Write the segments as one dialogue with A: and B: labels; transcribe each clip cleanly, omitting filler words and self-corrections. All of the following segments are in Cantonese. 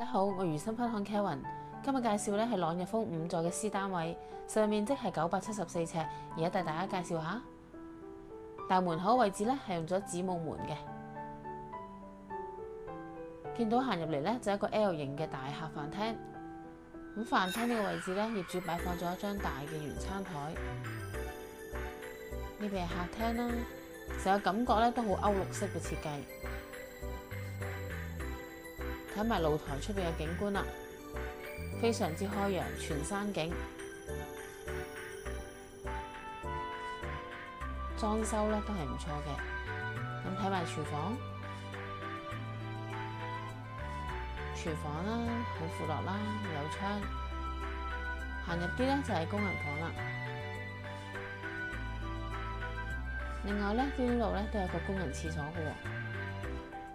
A: 大家好，我如新分享 Kevin， 今日介紹咧係朗逸峰5座嘅 C 單位，實用面積係974尺，而家帶大家介紹下。大門口位置咧係用咗子母門嘅，見到行入嚟咧就一個 L 型嘅大客飯廳。咁飯廳呢個位置咧，業主擺放咗一張大嘅圓餐台，呢邊係客廳啦，成個感覺咧都好歐陸式嘅設計。睇埋露台出邊嘅景觀啦，非常之開揚，全山景。裝修咧都係唔錯嘅。咁睇埋廚房，啦好闊落啦，有窗。行入啲咧就係工人房啦。另外咧呢度咧都有個工人廁所嘅喎。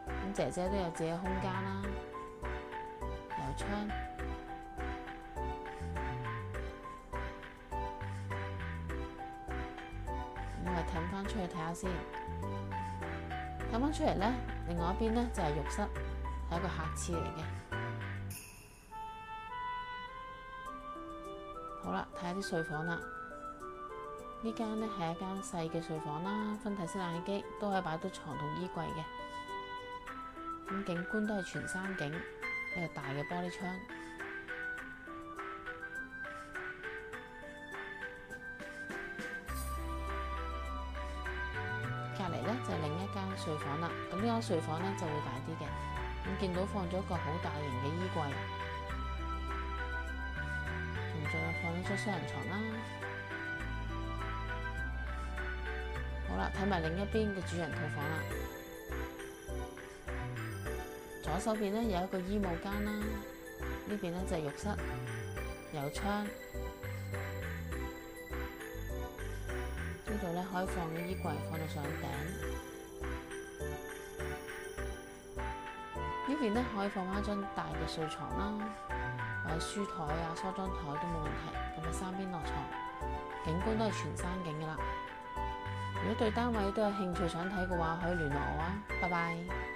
A: 咁姐姐都有自己嘅空間啦。有窗，我哋褪翻出去睇下先。褪翻出嚟咧，另外一邊咧就係浴室，係一個客廁嚟嘅。好啦，睇下啲睡房啦。呢間咧係一間細嘅睡房啦，分體式冷氣機，都可以擺到床同衣櫃嘅。咁景觀都係全山景。一個大嘅玻璃窗，隔離咧就係另一間睡房啦。咁呢間睡房咧就會大啲嘅。咁見到放咗一個好大型嘅衣櫃，仲有放咗張雙人床啦。好啦，睇埋另一邊嘅主人套房啦。左手邊咧有一個衣帽間啦，呢邊咧就係浴室，有窗。呢度咧可以放嘅衣櫃放到上頂，呢邊咧可以放翻張大嘅睡床啦，或者書台啊、梳妝台都冇問題。咁啊三邊落床，景觀都係全山景噶啦。如果對單位都有興趣想睇嘅話，可以聯絡我啊。拜拜。